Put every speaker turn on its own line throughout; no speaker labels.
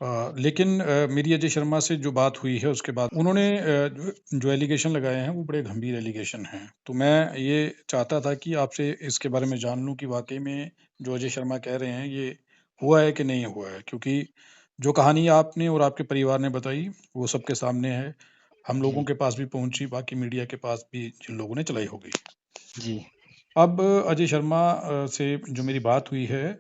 लेकिन मेरी अजय शर्मा से जो बात हुई है उसके बाद उन्होंने जो एलिगेशन लगाए हैं वो बड़े गंभीर एलिगेशन हैं। तो मैं ये चाहता था कि आपसे इसके बारे में जान लूँ कि वाक़ई में जो अजय शर्मा कह रहे हैं ये हुआ है कि नहीं हुआ है? क्योंकि जो कहानी आपने और आपके परिवार ने बताई वो सबके सामने है। हम लोगों
जी,
के पास भी पहुँची, बाकी मीडिया के पास भी जिन लोगों ने चलाई होगी।
जी,
अब अजय शर्मा से जो मेरी बात हुई है,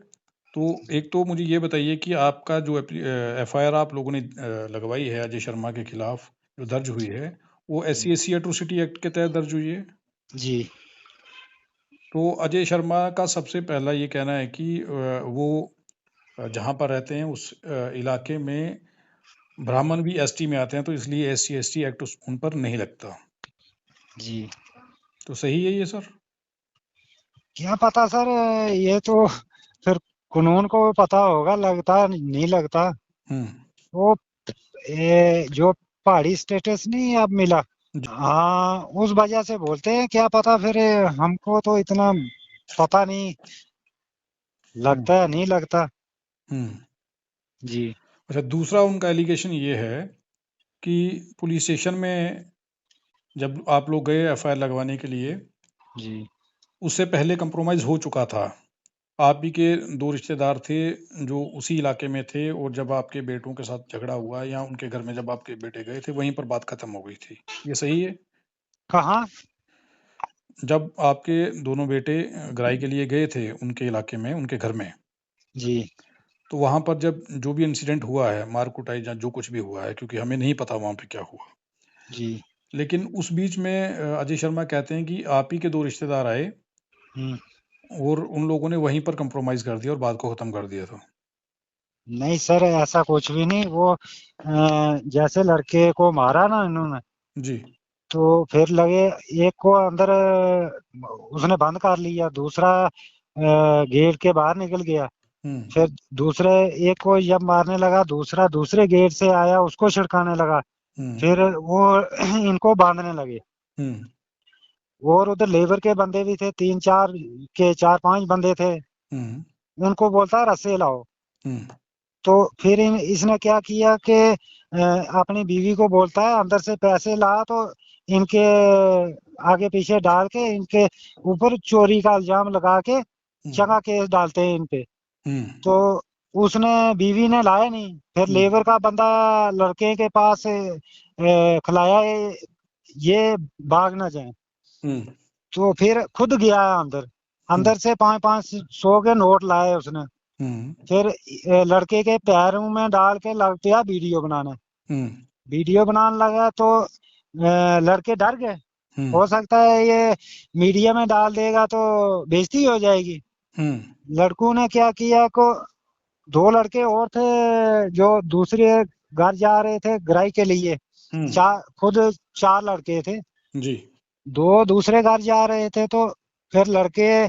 तो एक तो मुझे ये बताइए कि आपका जो एफआईआर आप लोगों ने लगवाई है अजय शर्मा के खिलाफ, जो दर्ज हुई है, वो
जी,
एससी-एसटी एट्रोसिटी एक्ट के तहत दर्ज हुई है?
जी,
तो अजय शर्मा का सबसे पहला ये कहना है कि वो जहाँ पर रहते हैं उस इलाके में ब्राह्मण भी एसटी में आते हैं, तो इसलिए एससी-एसटी एक्ट उस उन पर नहीं लगता।
जी।
तो सही है ये सर?
क्या पता सर, ये तो फिर कानून को पता होगा, लगता नहीं लगता।
हुँ।
वो जो पहाड़ी स्टेटस नहीं अब मिला,
जी।
हाँ उस वजह से बोलते हैं। क्या पता फिर, हमको तो इतना पता नहीं,
हुँ,
लगता है नहीं लगता।
हुँ।
जी,
अच्छा, दूसरा उनका एलिगेशन ये है कि पुलिस स्टेशन में जब आप लोग गए एफआईआर लगवाने के लिए,
जी,
उससे पहले कंप्रोमाइज़ हो चुका था। आप ही के 2 रिश्तेदार थे जो उसी इलाके में थे और जब आपके बेटों के साथ झगड़ा हुआ या उनके घर में जब आपके बेटे गए थे, वहीं पर बात खत्म हो गई थी। ये सही है?
कहाँ?
जब आपके दोनों बेटे गराई के लिए गए थे उनके इलाके में, उनके घर में,
जी,
तो वहाँ पर जब जो भी इंसिडेंट हुआ है, मार-कुटाई या जो कुछ भी हुआ है, क्योंकि हमें नहीं पता वहाँ पे क्या हुआ।
जी,
लेकिन उस बीच में अजय शर्मा कहते हैं कि आप ही के 2 रिश्तेदार आए
हम्म।
और उन लोगों ने वहीं पर कंप्रोमाइज़ कर दिया और बात को खत्म कर दिया था।
नहीं सर, ऐसा कुछ भी नहीं। वो जैसे लड़के को मारा ना इन्होंने,
जी।
तो फिर लगे एक को अंदर, उसने बंद कर लिया, दूसरा गेट के बाहर निकल गया।
हुँ,
फिर दूसरे एक को जब मारने लगा, दूसरा दूसरे गेट से आया, उसको छिड़काने लगा।
हुँ,
फिर वो इनको बांधने लगे।
हुँ,
और उधर लेबर के बंदे भी थे, तीन चार के, चार पांच बंदे थे।
हुँ,
उनको बोलता है रस्से लाओ।
हुँ,
तो फिर इसने क्या किया कि अपनी बीवी को बोलता है अंदर से पैसे ला, तो इनके आगे पीछे डाल के इनके ऊपर चोरी का इल्जाम लगा के
हुँ,
जगह केस डालते हैं इन पे।
हुँ,
तो उसने, बीवी ने लाया नहीं। फिर
हुँ,
लेबर का बंदा लड़के के पास खिलाया ये भाग ना जाए।
हुँ,
तो फिर खुद गया अंदर,
हुँ,
अंदर से 500-500 के नोट लाए उसने।
हुँ,
फिर लड़के के पैरों में डाल के लग गया वीडियो बनाने।
हुँ,
वीडियो बनाने लगा तो लड़के डर गए।
हुँ,
हो सकता है ये मीडिया में डाल देगा तो बेइज्जती हो जाएगी।
हुँ,
लड़कों ने क्या किया को, दो लड़के और थे जो दूसरे घर जा रहे थे गराई के लिए।
हुँ,
चार, खुद चार लड़के थे।
जी।
दो दूसरे घर जा रहे थे। तो फिर लड़के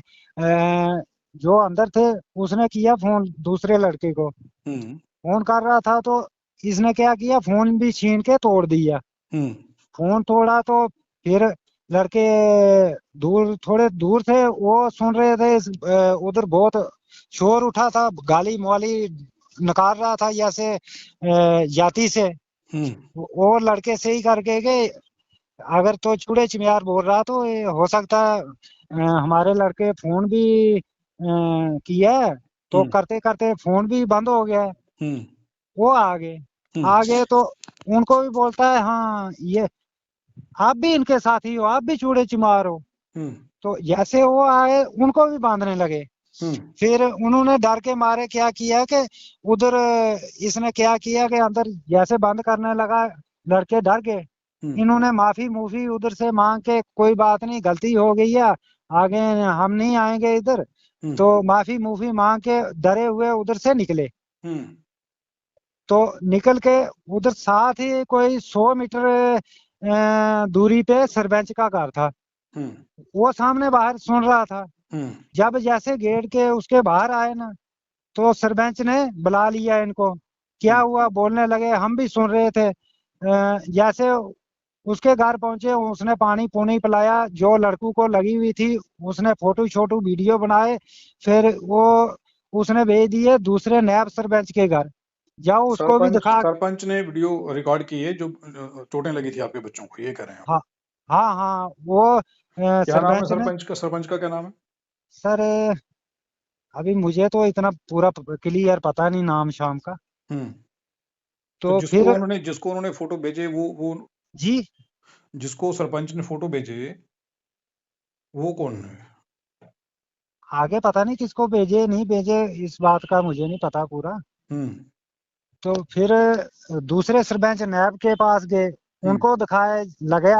जो अंदर थे, उसने किया फोन दूसरे लड़के को।
हुँ,
फोन कर रहा था तो इसने क्या किया, फोन भी छीन के तोड़ दिया।
हुँ,
फोन तोड़ा तो फिर लड़के दूर, थोड़े दूर थे, वो सुन रहे थे। उधर बहुत शोर उठा था, गाली वाली नकार रहा था जैसे जाति से।
हुँ,
और लड़के सही करके गए। अगर तो चूड़े चिमियार बोल रहा तो ये हो सकता है हमारे लड़के फोन भी किया है, तो
हुँ,
करते करते फोन भी बंद हो गया है।
हुँ,
वो आगे
हुँ,
आगे तो उनको भी बोलता है, हाँ ये आप भी इनके साथी हो, आप भी चूड़े चिमार हो।
हुँ,
तो जैसे वो आए उनको भी बांधने लगे।
हुँ,
फिर उन्होंने डर के मारे क्या किया कि उधर इसने क्या किया कि अंदर जैसे बंद करने लगा, लड़के डर गए।
हुँ,
इन्होंने माफी मूफी उधर से मांग के, कोई बात नहीं गलती हो गई है, आगे हम नहीं आएंगे इधर।
हुँ,
तो माफी मूफी मांग के डरे हुए उधर से निकले।
हुँ,
तो निकल के उधर साथ ही कोई 100 मीटर दूरी पे सरपंच का घर था।
हुँ,
वो सामने बाहर सुन रहा था।
हुँ,
जब जैसे गेट के उसके बाहर आए ना, तो सरपंच ने बुला लिया इनको। क्या
हुँ,
हुआ बोलने लगे, हम भी सुन रहे थे। जैसे उसके घर पहुंचे, उसने पानी पुनी पिलाया, जो लड़कों को लगी हुई थी उसने फोटो छोटू वीडियो बनाए। फिर वो उसने भेज दिए दूसरे नायब सरपंच के घर। जाओ उसको भी
सरपंच
दिखा।
सरपंच ने वीडियो रिकॉर्ड की है जो चोटें लगी थी आपके बच्चों को, ये कह रहे हैं आप?
हाँ हाँ हाँ, वो
क्या नाम है
सरपंच ने।
सरपंच का क्या नाम है?
सर अभी मुझे तो इतना पूरा क्लियर पता नहीं नाम शाम का।
हम्म। तो
तो फिर
जिसको उन्होंने फोटो भेजे, वो
जी,
जिसको सरपंच ने फोटो भेजे, वो कौन है?
आगे पता नहीं किसको भेजे नहीं भेजे, इस बात का मुझे नहीं पता पूरा।
हम्म।
तो फिर दूसरे सरपंच नैब के पास गए,
हम्म।
उनको दिखाए, लगे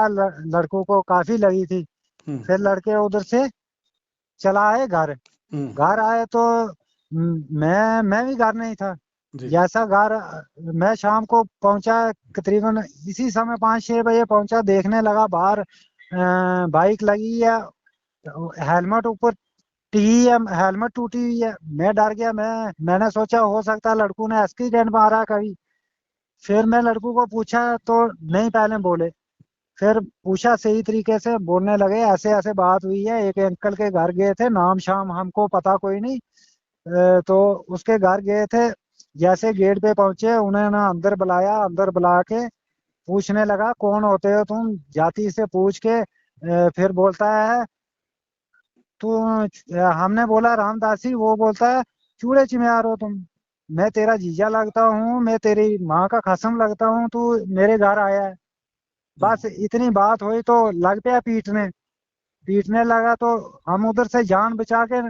लड़कों को काफी लगी थी।
हम्म।
फिर लड़के उधर से चला आए घर।
हम्म।
घर आए तो मैं भी घर नहीं था।
जी।
जैसा घर मैं शाम को पहुंचा, तकरीबन इसी समय 5-6 बजे पहुंचा, देखने लगा बाहर बाइक लगी है, हेलमेट ऊपर टी है, हेलमेट टूटी हुई है। मैं डर गया, मैंने सोचा हो सकता है लड़कों ने एक्सीडेंट मारा कभी। फिर मैं लड़कों को पूछा तो नहीं पहले बोले। फिर पूछा सही तरीके से, बोलने लगे ऐसे ऐसे बात हुई है, एक अंकल के घर गए थे, नाम शाम हमको पता कोई नहीं। तो उसके घर गए थे। जैसे गेट पे पहुंचे, उन्होंने अंदर बुलाया, अंदर बुला के पूछने लगा कौन होते हो तुम, जाति से पूछ के फिर बोलता है तू हमने बोला रामदासी, वो बोलता है चूड़े चिम्यार हो तुम, मैं तेरा जीजा लगता हूँ, मैं तेरी माँ का कसम लगता हूँ, तू मेरे घर आया है।
हम्म।
बस इतनी बात हुई तो लग गया पीटने। पीटने लगा तो हम उधर से जान बचा के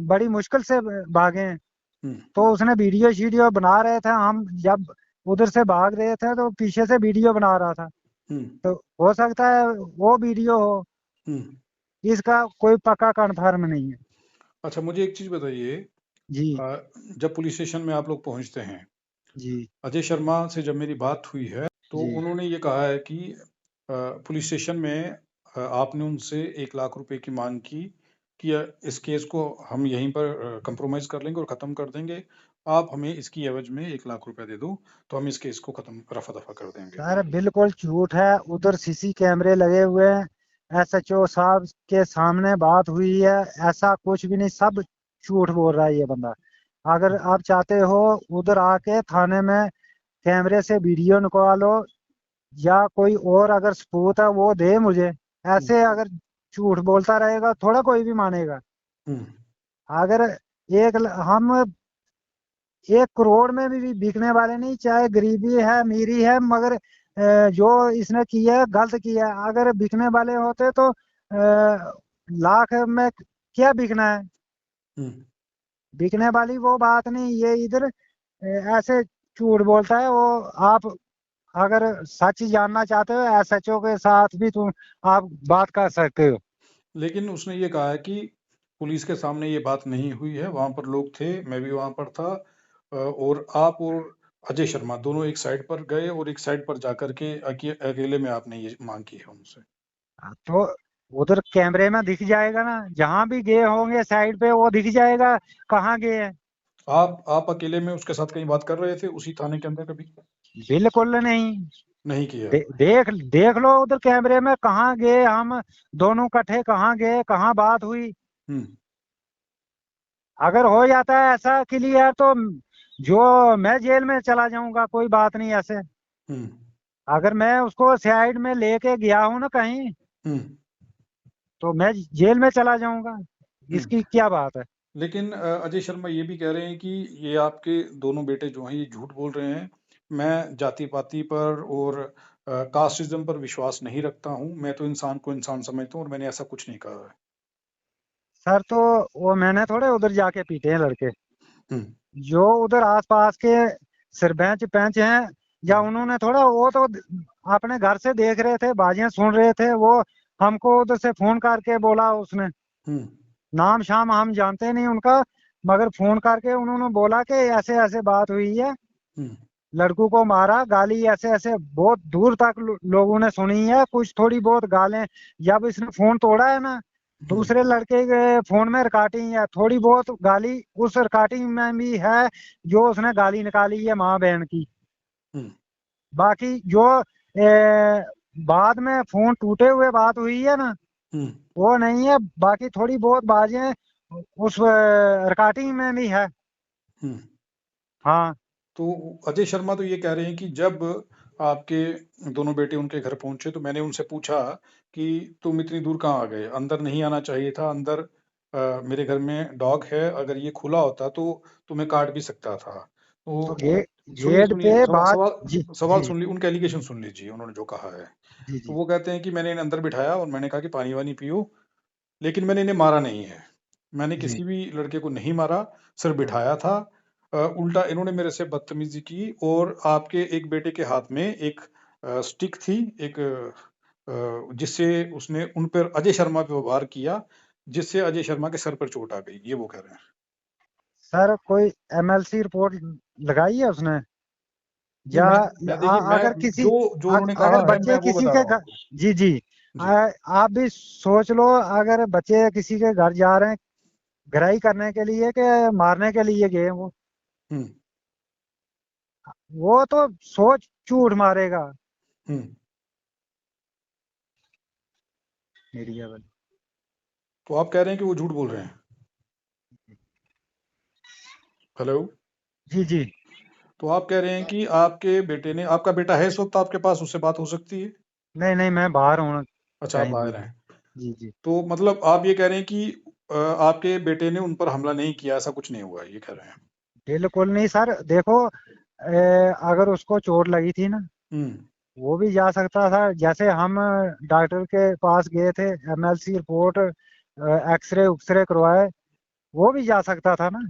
बड़ी मुश्किल से भागे हैं।
हम्म।
तो उसने वीडियो शीडियो बना रहे थे, हम जब उधर से भाग रहे थे तो पीछे से वीडियो बना रहा था।
हम्म।
तो हो सकता है वो वीडियो हो,
हम्म।
इसका कोई पक्का कंफर्म नहीं है।
अच्छा, मुझे एक चीज बताइए।
जी
अ, जब पुलिस स्टेशन में आप लोग पहुंचते हैं,
जी
अजय शर्मा से जब मेरी बात हुई है, तो
जी।
उन्होंने ये कहा है कि पुलिस स्टेशन में आपने उनसे 1 लाख रुपए की मांग की कि इस केस को हम यहीं पर कंप्रोमाइज कर लेंगे और खत्म कर देंगे। आप हमें इसकी एवज में 1 लाख रुपए दे दो, तो हम इस केस को खत्म रफा दफा कर देंगे।
सर बिल्कुल झूठ है, उधर सीसी कैमरे लगे हुए हैं, एसएचओ साहब के सामने बात हुई है, ऐसा कुछ भी नहीं, सब झूठ बोल रहा है ये बंदा। अगर आप चाहते हो उधर आके थाने में कैमरे से वीडियो निकालो, या कोई और अगर सबूत है वो दे मुझे।
हम्म।
ऐसे अगर झूठ बोलता रहेगा थोड़ा कोई भी मानेगा।
हम्म।
अगर हम 1 करोड़ में भी बिकने वाले नहीं, चाहे गरीबी है अमीरी है, मगर जो इसने किया है गलत किया है। अगर बिकने वाले होते तो लाख में क्या बिकना है,
हम्म।
बिकने वाली वो बात नहीं। ये इधर ऐसे झूठ बोलता है वो। आप अगर सच जानना चाहते हो एसएचओ के साथ भी तुम आप बात कर सकते हो।
लेकिन उसने ये कहा है कि पुलिस के सामने ये बात नहीं हुई है, वहां पर लोग थे, मैं भी वहां पर था, और आप और अजय शर्मा दोनों एक साइड पर गए और एक साइड पर जाकर के अकेले में आपने ये मांग की है उनसे।
तो उधर कैमरे में दिख जाएगा ना, जहां भी गए होंगे साइड पे वो दिख जाएगा कहाँ गए हैं।
आप अकेले में उसके साथ कहीं बात कर रहे थे उसी थाने के अंदर कभी?
बिल्कुल नहीं।
नहीं किया।
देख देख लो उधर कैमरे में कहाँ गए हम दोनों इकट्ठे, कहाँ गए, कहाँ बात हुई।
हम्म।
अगर हो जाता है ऐसा क्लियर तो जो मैं जेल में चला जाऊंगा, कोई बात नहीं ऐसे।
हम्म।
अगर मैं उसको साइड में लेके गया हूं ना कहीं,
हम्म।
तो मैं जेल में चला जाऊंगा,
हम्म।
इसकी क्या बात है।
लेकिन अजय शर्मा ये भी कह रहे हैं कि ये आपके दोनों बेटे जो हैं ये झूठ बोल रहे हैं। मैं जाति पाति पर और कास्टिज्म पर विश्वास नहीं रखता हूँ, मैं तो इंसान को इंसान समझता हूँ और मैंने ऐसा कुछ नहीं कहा है।
सर तो वो मैंने थोड़े उधर जाके पीटे हैं लड़के,
हम्म।
जो उधर आसपास के सरपंच पंच हैं, या
हम्म।
उन्होंने थोड़ा, वो तो अपने घर से देख रहे थे, बाजियां सुन रहे थे। वो हमको उधर से फोन करके बोला उसने,
हम्म।
नाम शाम हम जानते नहीं उनका, मगर फोन करके उन्होंने बोला कि ऐसे ऐसे बात हुई है,
हम्म।
लड़कों को मारा, गाली ऐसे ऐसे बहुत दूर तक लोगों ने सुनी है, कुछ थोड़ी बहुत गालें। जब इसने फोन तोड़ा है ना,
हम्म।
दूसरे लड़के के फोन में रिकॉर्डिंग है, थोड़ी बहुत गाली उस रिकॉर्डिंग में भी है, जो उसने गाली निकाली है माँ बहन की।
हम्म।
बाकी जो बाद में फोन टूटे हुए बात हुई है ना,
हम्म।
वो नहीं है। बाकी थोड़ी बहुत बाजें उस रिकॉर्डिंग में भी है।
हम्म।
हाँ।
तो अजय शर्मा तो ये कह रहे हैं कि जब आपके दोनों बेटे उनके घर पहुंचे तो मैंने उनसे पूछा कि तुम इतनी दूर कहाँ आ गए? अंदर नहीं आना चाहिए था। अंदर मेरे घर में डॉग है, अगर ये खुला होता तो तुम्हें काट भी सकता था।
तो
तो सुनिए,
गेट
सुनिए,
पे
सवा
बात। जी
सवाल सवाल
जी
सुन ली, उनके एलिगेशन सुन लीजिए, उन्होंने जो कहा है।
जी
तो
जी
वो कहते हैं कि मैंने इन्हें अंदर बिठाया और मैंने कहा कि पानी-वानी पियो, लेकिन मैंने इन्हें मारा नहीं है। मैंने
जी।
किसी भी लड़के को नहीं मारा, सिर्फ बिठाया था। उल्टा इन्होंने मेरे से बदतमीज़ी की और आपके एक बेटे के हाथ में एक स्टिक थी, एक जिससे उसने उन पर अजय शर्मा पे वार किया, जिससे अजय शर्मा के सर पर चोट आ गई, ये वो कह रहे हैं।
सर कोई एमएलसी रिपोर्ट लगाई है उसने?
नहीं,
या
मैं देखिए,
अगर
मैं
किसी
जो जो उन्होंने
अगर
कहा है, मैं
बच्चे
वो
किसी
बता
के
रहा हूँ
घर।
आपको।
जी जी।
जी।
आप भी सोच लो, अगर बच्चे किसी के घर जा रहे हैं गराई करने के लिए कि मारने के लिए गए हैं,
हुँ,
वो तो सोच झूठ मारेगा।
हुँ।
मीडिया वाले।
तो आप कह रहे हैं कि वो झूठ बोल रहे हैं। हेलो?
जी जी।
तो आप कह रहे हैं कि आपके बेटे ने, आपका बेटा है इस वक़्त आपके पास, उससे बात हो सकती है?
नहीं नहीं, मैं बाहर हूँ
अच्छा, आप
कहीं भी।
बाहर हैं।
जी जी।
तो मतलब आप ये कह रहे हैं कि आपके बेटे ने उन पर हमला नहीं किया, ऐसा कुछ नहीं हुआ, ये कह रहे हैं।
बिल्कुल नहीं सर, देखो अगर उसको चोट लगी थी ना,
हुँ,
वो भी जा सकता था। जैसे हम डॉक्टर के पास गए थे, एमएलसी रिपोर्ट, एक्सरे उक्सरे करवाए, वो भी जा सकता था ना।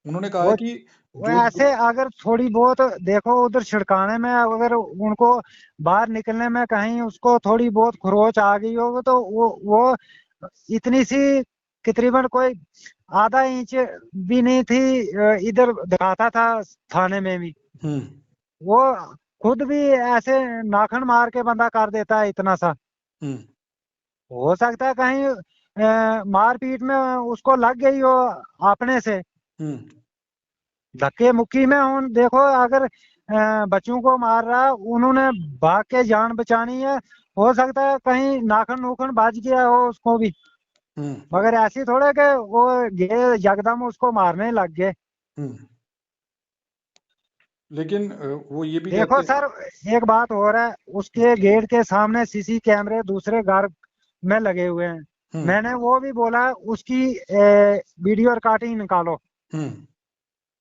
उन्होंने कहा है
वो
कि
वो
जो जो
ऐसे अगर थोड़ी बहुत देखो उधर छिड़काने में, अगर उनको बाहर निकलने में कहीं उसको थोड़ी बहुत खरोच आ गई होगी तो वो इतनी सी तकरीबन कोई आधा इंच भी नहीं थी, इधर दिखाता था थाने में भी।
हुँ,
वो खुद भी ऐसे नाखन मार के बंदा कर देता है इतना सा।
हुँ,
हो सकता है कहीं मारपीट में उसको लग गई हो अपने से,
हुँ,
धक्के मुक्की में। उन देखो अगर बच्चों को मार रहा है, उन्होंने भाग के जान बचानी है। हो सकता है कहीं नाखन नूखन बच गया हो उसको भी,
हुँ,
मगर ऐसी थोड़े कि वो ये यकदम उसको मारने लग गए।
हुँ। लेकिन वो ये भी
देखो
कहते हैं।
सर, एक बात हो रहा है, उसके गेट के सामने सीसी कैमरे दूसरे घर में लगे हुए हैं।
हुँ,
मैंने वो भी बोला उसकी वीडियो रिकॉर्डिंग निकालो,
हुँ,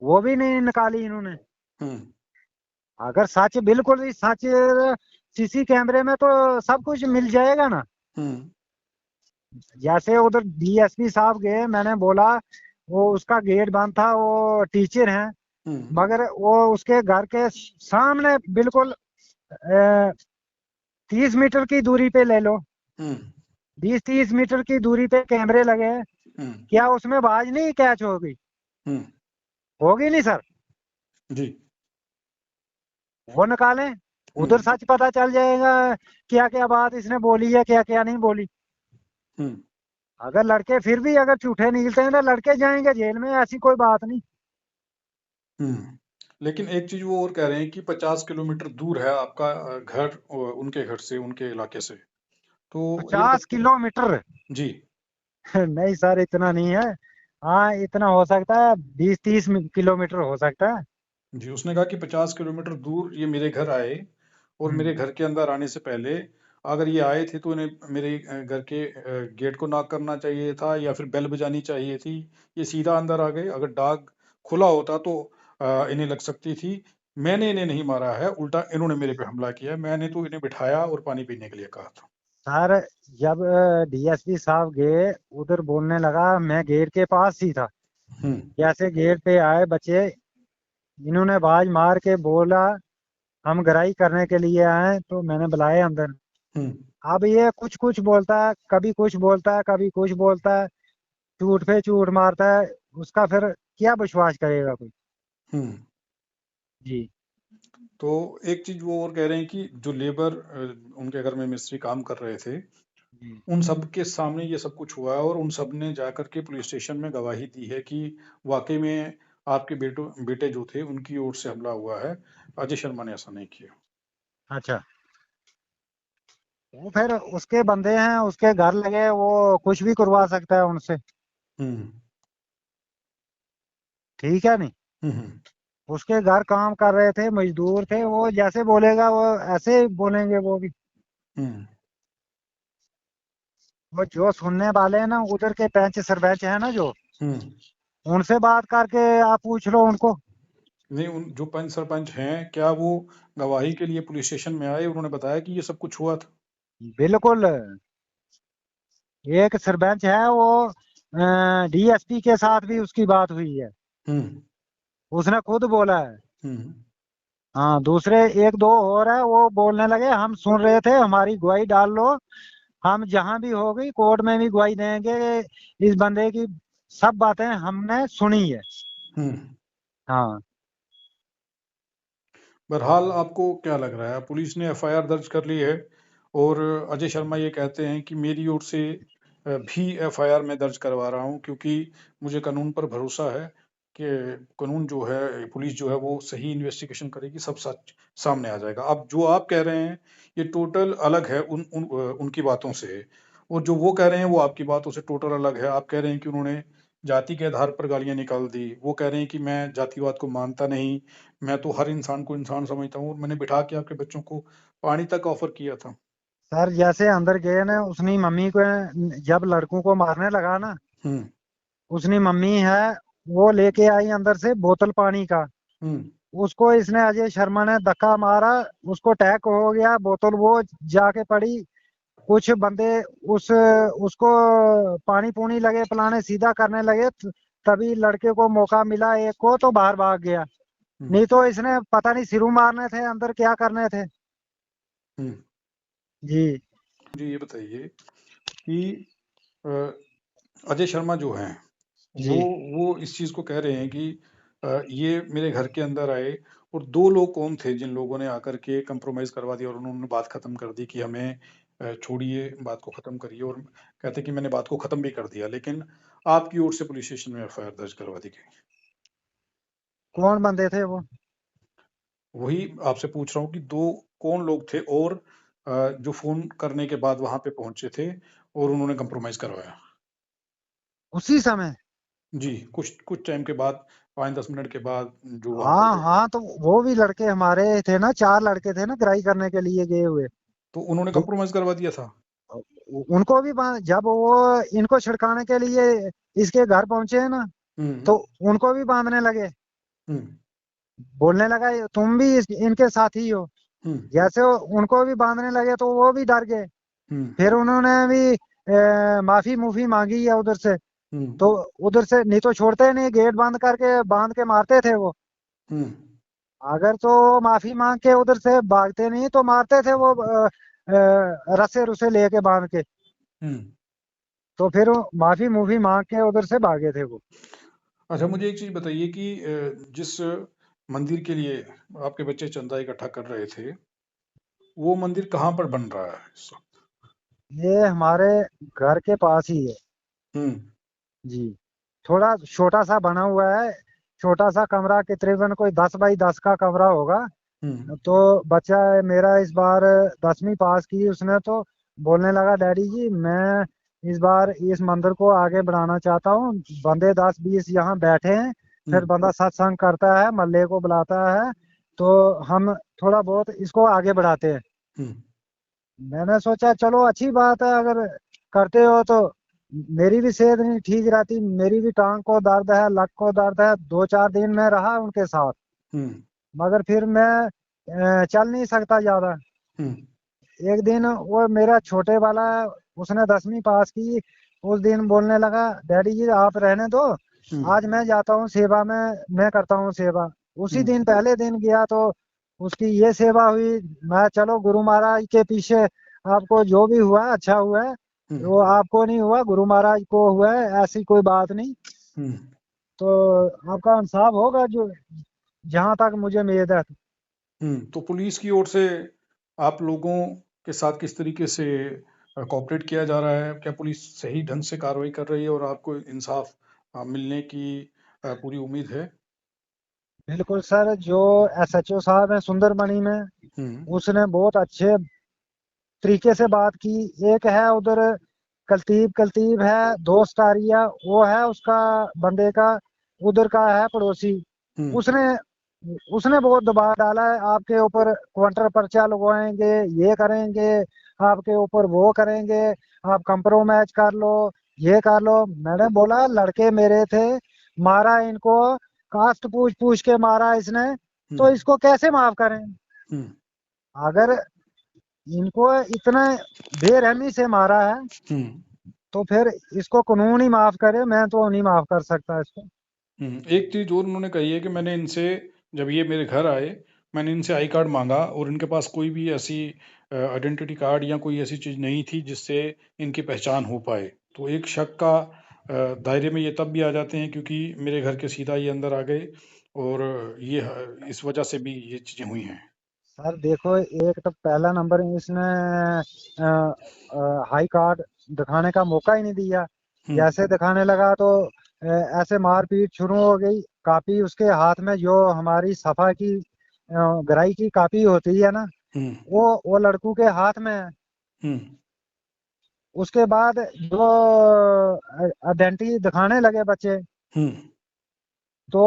वो भी नहीं निकाली इन्होंने।
हुँ,
अगर सच, बिल्कुल ही सच सीसी कैमरे में तो सब कुछ मिल जाएगा ना।
हुँ,
जैसे उधर डीएसपी साहब गए, मैंने बोला वो उसका गेट बंद था, वो टीचर हैं,
हुँ,
मगर वो उसके घर के सामने बिल्कुल 30 मीटर की दूरी पे ले लो,
हुँ,
20-30 मीटर की दूरी पे कैमरे लगे हैं।
हुँ,
क्या उसमें आवाज नहीं कैच होगी?
हुँ,
होगी नहीं सर।
जी,
वो निकालें,
हुँ,
उधर सच पता चल जाएगा क्या क्या बात इसने बोली है, क्या क्या नहीं बोली।
हुँ,
अगर लड़के फिर भी अगर झूठे निकलते हैं तो लड़के जाएंगे जेल में, ऐसी कोई बात नहीं।
हुँ। लेकिन एक चीज़ वो और कह रहे हैं कि 50 किलोमीटर दूर है आपका घर, उनके घर से, उनके इलाके से। तो ये
50 किलोमीटर?
जी,
नहीं सर, इतना नहीं है। हाँ, इतना हो सकता है, 20-30 किलोमीटर हो सकता है।
जी, उसने कहा कि 50 किलोमीटर दूर ये मेरे घर आए और मेरे
हम्म।
घर के अंदर आने से पहले अगर ये आए थे तो इन्हें मेरे घर के गेट को नॉक करना चाहिए था या फिर बेल बजानी चाहिए थी। ये सीधा अंदर आ गए, अगर डॉग खुला होता तो इन्हें लग सकती थी। मैंने इन्हें नहीं मारा है, उल्टा इन्होंने मेरे पे हमला किया है। मैंने तो इन्हें बिठाया और पानी पीने के लिए कहा था।
सर, जब डीएसपी साहब गए, उधर बोलने लगा मैं गेट के पास ही था।
हुँ,
जैसे गेट पे आए बच्चे, इन्होंने आवाज मार के बोला हम गराई करने के लिए आए हैं, तो मैंने बुलाए अंदर।
हुँ,
अब ये कुछ कुछ बोलता है, कभी कुछ बोलता है, कभी कुछ बोलता है, झूठ पे झूठ मारता है। उसका फिर क्या विश्वास करेगा कोई?
हुँ।
जी
तो एक चीज़ वो और कह रहे हैं कि जो लेबर उनके घर में मिस्त्री काम कर रहे थे,
जी।
उन सब के सामने ये सब कुछ हुआ है और उन सब ने जाकर के पुलिस स्टेशन में गवाही दी है कि वाक़ई में आपके बेटे जो थे उनकी ओर से हमला हुआ है। अजय शर्मा ने ऐसा नहीं किया।
अच्छा, वो फिर उसके बंदे हैं, उसके घर लगे, वो कुछ भी करवा सकता है उनसे।
हुँ,
ठीक है नहीं?
हुँ, हुँ।
उसके घर काम कर रहे थे, मजदूर थे, वो जैसे बोलेगा वो ऐसे बोलेंगे वो भी।
हम्म।
वो जो सुनने वाले हैं ना, उधर के पंच सरपंच है ना जो,
हम्म।
उनसे बात करके आप पूछ लो उनको।
नहीं, उन जो पंच सरपंच हैं, क्या वो गवाही के लिए पुलिस स्टेशन में आए? उन्होंने बताया कि ये सब कुछ हुआ था?
बिल्कुल। एक सरपंच है वो, डीएसपी के साथ भी उसकी बात हुई है,
हम्म।
उसने खुद बोला है।
हम्म।
हाँ, दूसरे एक दो और है, वो बोलने लगे हम सुन रहे थे, हमारी गवाही डाल लो, हम जहां भी होगी कोर्ट में भी गवाही देंगे, इस बंदे की सब बातें हमने सुनी है।
हम्म।
हाँ।
बहरहाल, आपको क्या लग रहा है? पुलिस ने एफआईआर दर्ज कर ली है और अजय शर्मा ये कहते हैं कि मेरी ओर से भी एफआईआर मैं दर्ज करवा रहा हूं, क्योंकि मुझे कानून पर भरोसा है कि कानून जो है, पुलिस जो है वो सही इन्वेस्टिगेशन करेगी, सब सच सामने आ जाएगा। अब जो आप कह रहे हैं ये टोटल अलग है उनकी बातों से, और जो वो कह रहे हैं वो आपकी बातों से टोटल अलग है। आप कह रहे हैं कि उन्होंने जाति के आधार पर गालियां निकाल दी, वो कह रहे हैं कि मैं जातिवाद को मानता नहीं, मैं तो हर इंसान को इंसान समझता हूँ, और मैंने बिठा के आपके बच्चों को पानी तक ऑफर किया था।
सर जैसे अंदर गए ना, उसने मम्मी को जब लड़कों को मारने लगा ना,
हम्म।
उसने मम्मी है वो लेके आई अंदर से बोतल पानी का,
हम्म।
उसको इसने अजय शर्मा ने धक्का मारा, उसको अटैक हो गया, बोतल वो जाके पड़ी। कुछ बंदे उस उसको पानी पूनी लगे पिलाने, सीधा करने लगे, तभी लड़के को मौका मिला एक को, तो बाहर भाग गया।
हम्म।
नहीं तो इसने पता नहीं सिरू मारने थे, अंदर क्या करने थे।
हम्म।
जी।
मुझे ये बताइए कि अ, अजय शर्मा जो हैं, वो
जी।
वो इस चीज को कह रहे हैं कि ये मेरे घर के अंदर आए, और दो लोग कौन थे जिन लोगों ने आकर के कंप्रोमाइज करवा दिया और उन्होंने बात खत्म कर दी कि हमें छोड़िए, बात को खत्म करिए, और कहते कि मैंने बात को खत्म भी कर दिया, लेकिन आपकी ओर से पुलिस स्टेशन में एफआईआर दर्ज करवा दी गई।
कौन बंदे थे वो?
वही आपसे पूछ रहा हूँ कि दो कौन लोग थे, और जो फोन करने के बाद वहां पे पहुंचे थे और उन्होंने कंप्रोमाइज करवाया।
उसी समय?
जी, कुछ कुछ टाइम के बाद, 5-10 मिनट के बाद, जो वहां पे
हाँ
थे,
हाँ, तो वो भी लड़के हमारे थे ना, चार लड़के थे ना ग्राई करने के लिए गए हुए।
तो उन्होंने
दो-
कंप्रोमाइज करवा दिया था।
उनको भी जब वो इनको छिड़काने के लिए इसके घर पहुंचे ना,
हम्म।
तो उनको भी बांधने लगे।
हम्म।
बोलने लगा तुम भी इनके साथी हो।
हम्म।
जैसे उनको भी बांधने लगे तो वो भी डर गए।
हम्म।
फिर उन्होंने भी माफी मुफी मांगी है उधर से।
हम्म।
तो उधर से नहीं तो छोड़ते नहीं, गेट बंद करके बांध के मारते थे वो।
हम्म।
अगर तो माफी मांग के उधर से भागते नहीं तो मारते थे वो, रस्से रुसे लेके बांध के।
हम्म।
तो फिर वो माफी मुफी मांग के उधर से भागे थे वो।
अच्छा, मुझे एक चीज बताइए कि जिस मंदिर के लिए आपके बच्चे चंदा इकट्ठा कर रहे थे, वो मंदिर कहाँ पर बन रहा है इस वक्त?
ये हमारे घर के पास ही है।
हम्म।
जी। थोड़ा छोटा सा बना हुआ है, छोटा सा कमरा, के तकरीबन कोई 10 बाई 10 का कमरा होगा।
हम्म।
तो बच्चा है मेरा इस बार 10वीं पास की उसने, तो बोलने लगा डैडी जी मैं इस बार इस मंदिर को आगे बढ़ाना चाहता हूँ। बंदे 10-20 यहाँ बैठे हैं, फिर
हम्म।
बंदा सत्संग करता है, मल्ले को बुलाता है, तो हम थोड़ा बहुत इसको आगे बढ़ाते हैं।
हम्म।
मैंने सोचा चलो अच्छी बात है, अगर करते हो तो मेरी भी सेहत नहीं ठीक रहती, मेरी भी टांग को दर्द है, लक को दर्द है, 2-4 दिन में रहा उनके साथ,
हम्म।
मगर फिर मैं चल नहीं सकता ज्यादा।
हम्म।
एक दिन वो मेरा छोटे वाला, उसने 10वीं पास की, उस दिन बोलने लगा डैडी जी आप रहने दो,
हम्म।
आज मैं जाता हूँ सेवा में, मैं करता हूँ सेवा। उसी
हम्म।
दिन पहले दिन गया तो उसकी ये सेवा हुई। मैं चलो गुरु महाराज के पीछे, आपको जो भी हुआ है अच्छा हुआ है,
हम्म।
वो आपको नहीं हुआ, गुरु महाराज को हुआ है, ऐसी कोई बात नहीं।
हम्म।
तो आपका इंसाफ होगा, जो जहां तक मुझे उम्मीद है।
तो पुलिस की ओर से आप लोगों के साथ किस तरीके से कोऑपरेट किया जा रहा है? क्या पुलिस सही ढंग से कार्रवाई कर रही है और आपको इंसाफ मिलने की पूरी उम्मीद है?
बिल्कुल सर, जो एसएचओ साहब हैं सुंदरबनी में,
हम्म।
उसने बहुत अच्छे तरीके से बात की। एक है उधर कलतीब, कलतीब है, दोस्त आरिया वो है उसका, बंदे का, उधर का है पड़ोसी।
हम्म।
उसने उसने बहुत दबाव डाला है आपके ऊपर, क्वार्टर पर्चा लगवाएंगे, ये करेंगे, आपके ऊपर वो करेंगे, आप कंप्रोमाइज कर लो, ये कर लो। मैंने बोला लड़के मेरे थे, मारा इनको, कास्ट पूछ पूछ के मारा इसने, तो
हम्म
इसको कैसे माफ करें?
हम्म
अगर इनको इतना बेरहमी से मारा है
हम्म
तो फिर इसको कानून ही माफ करे, मैं तो नहीं माफ कर सकता इसको।
एक चीज और उन्होंने कही है कि मैंने इनसे, जब ये मेरे घर आए, मैंने इनसे आई कार्ड मांगा और इनके पास कोई भी ऐसी आइडेंटिटी कार्ड या कोई ऐसी चीज नहीं थी जिससे इनकी पहचान हो पाए। तो एक शक का दायरे में ये तब भी आ जाते हैं क्योंकि मेरे घर के सीधा ये अंदर आ गए, और ये इस वजह से भी ये चीजें हुई हैं।
सर देखो, एक तो पहला नंबर इसने हाई कार्ड दिखाने का मौका ही नहीं दिया।
हम्म
जैसे दिखाने लगा तो ऐसे मारपीट शुरू हो गई। कापी उसके हाथ में, जो हमारी सफा की गराई की कापी होती है ना,
हम्म
वो लड़कों के हाथ में है।
हम्म
उसके बाद जो आइडेंटिटी दिखाने लगे बच्चे,
हम्म
तो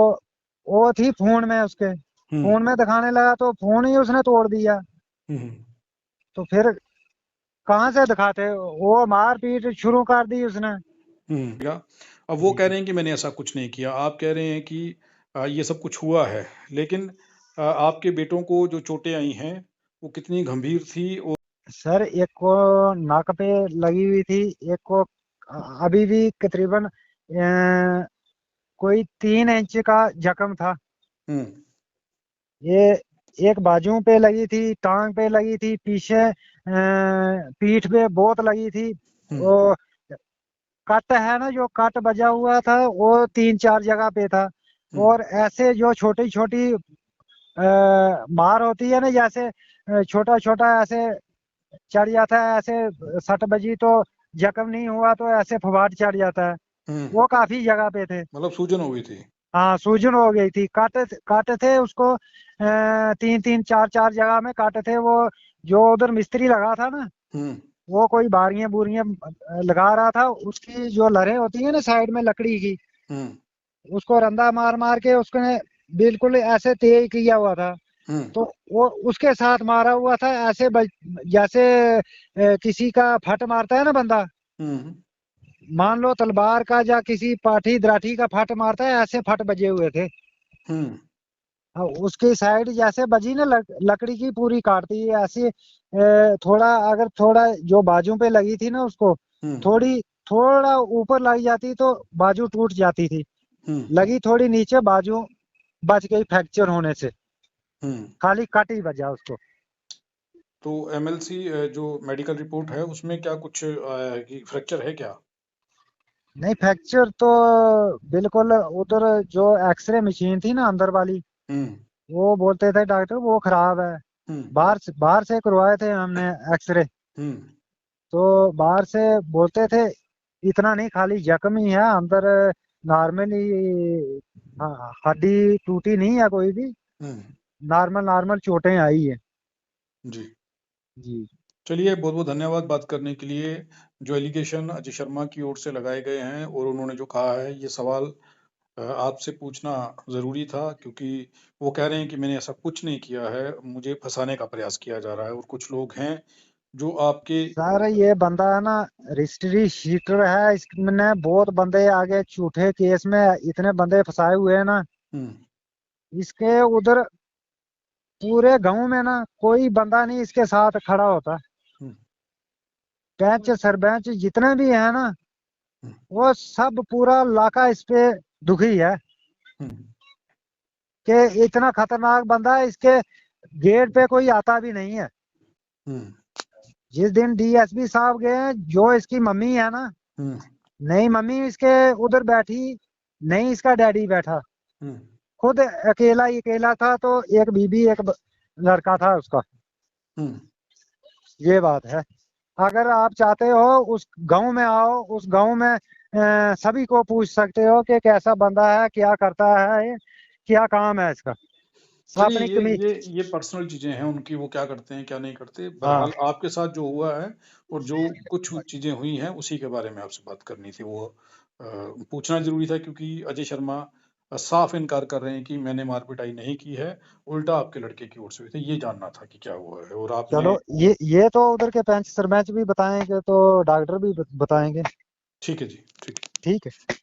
वो थी फोन में उसके,
हम्म
फोन में दिखाने लगा तो फोन ही उसने तोड़ दिया।
हम्म
तो फिर कहाँ से दिखाते? वो मारपीट शुरू कर दी उसने।
या अब वो कह
जी।
रहे हैं कि मैंने ऐसा कुछ नहीं किया, आप कह रहे हैं कि ये सब कुछ हुआ है, लेकिन आपके बेटों को जो चोटें आई हैं वो कितनी गंभीर थी? और
सर एक को नाक पे लगी हुई थी, एक को अभी भी तकरीबन कोई 3 इंच का जख्म था।
हम्म
ये एक बाजू पे लगी थी, टांग पे लगी थी, पीछे पीठ पे बहुत लगी थी।
हम्म
वो कट है ना, जो कट बजा हुआ था वो 3 4 जगह पे था।
हम्म
और ऐसे जो छोटी छोटी मार होती है ना, जैसे छोटा छोटा ऐसे चढ़ जाता है, ऐसे सट बजी तो जख्म नहीं हुआ तो ऐसे फुहाड़ चढ़ जाता है,
हम्म
वो काफी जगह पे थे।
मतलब सूजन हो गई थी?
हाँ, सूजन हो गई थी, काटे थे उसको, 3 3 4 4 जगह में काटे थे वो। जो उधर मिस्त्री लगा था ना,
हम्म
वो कोई बारियां बुरियां लगा रहा था, उसकी जो लड़ें होती है ना साइड में लकड़ी की,
हम्म
उसको रंदा मार मार के उसने बिल्कुल ऐसे तेज किया हुआ था।
हम्म
तो वो उसके साथ मारा हुआ था, ऐसे जैसे किसी का फट मारता है ना बंदा,
हम्म
मान लो तलवार का या किसी पाठी दराठी का फट मारता है, ऐसे फट बजे हुए थे।
हम्म
हाँ, उसकी साइड जैसे बजी ना, लकड़ी की पूरी काटती है ऐसे। थोड़ा अगर थोड़ा जो बाजू पे लगी थी ना उसको,
हम्म
थोड़ी थोड़ा ऊपर लग जाती तो बाजू टूट जाती थी।
हम्म
लगी थोड़ी नीचे, बाजू बच गई फ्रैक्चर होने से,
हम्म
खाली कट ही बजा उसको।
तो एमएलसी जो मेडिकल रिपोर्ट है उसमें क्या कुछ कि फ्रैक्चर है क्या?
नहीं, फ्रैक्चर तो बिल्कुल, उधर जो एक्सरे मशीन थी ना अंदर वाली,
हम्म
वो बोलते थे डॉक्टर वो खराब है।
हम्म
बाहर से करवाए थे हमने एक्सरे,
हम्म
तो बाहर से बोलते थे इतना नहीं, खाली जख्म ही है अंदर, नॉर्मली हड्डी टूटी नहीं है कोई भी,
हम्म
नॉर्मल नॉर्मल चोटें आई है।
जी।
जी।
चलिए, बहुत बहुत धन्यवाद बात करने के लिए। जो एलिगेशन अजय शर्मा की ओर से लगाए गए हैं और उन्होंने जो कहा है, ये सवाल आपसे पूछना ज़रूरी था, क्योंकि वो कह रहे हैं कि मैंने ऐसा कुछ नहीं किया है, मुझे फंसाने का प्रयास किया जा रहा है, और कुछ लोग हैं जो आपके।
सर ये बंदा है ना, रजिस्ट्री शीटर है, इसने बहुत बंदे आगे झूठे केस में इतने बंदे फंसाए हुए हैं ना।
हम्म
इसके उधर पूरे गांव में ना कोई बंदा नहीं इसके साथ खड़ा होता।
हम्म
बेंच सरपंच जितने भी है ना,
हम्म
वो सब पूरा इलाका इस पे दुखी है
हम्म
कि इतना खतरनाक बंदा है, इसके गेट पे कोई आता भी नहीं है।
हम्म
जिस दिन डीएसपी साहब गए हैं, जो इसकी मम्मी है ना,
हम्म
नहीं मम्मी इसके उधर बैठी, नहीं इसका डैडी बैठा,
हम्म
खुद अकेला ही अकेला था, तो एक बीबी एक लड़का था उसका।
हम्म
ये बात है। अगर आप चाहते हो उस गांव में आओ, उस गांव में सभी को पूछ सकते हो कि कैसा बंदा है, क्या करता है ये, क्या काम है इसका।
चलिए,
अपनी
ये
कमी।
ये ये पर्सनल चीजें हैं उनकी, वो क्या करते हैं क्या नहीं करते।
हाँ।
बहरहाल आपके साथ जो हुआ है और जो कुछ चीजें हुई हैं, उसी के बारे में आपसे बात करनी थी। वो पूछना जरूरी था क्योंकि अजय शर्मा साफ इनकार कर रहे हैं कि मैंने मार पिटाई नहीं की है, उल्टा आपके लड़के की ओर से हुई थी। ये जानना था कि क्या हुआ है और
चलो
आपने
ये तो उधर के पंच सरपंच भी बताएंगे, तो डॉक्टर भी बताएंगे।
ठीक है जी, ठीक है।
ठीक है।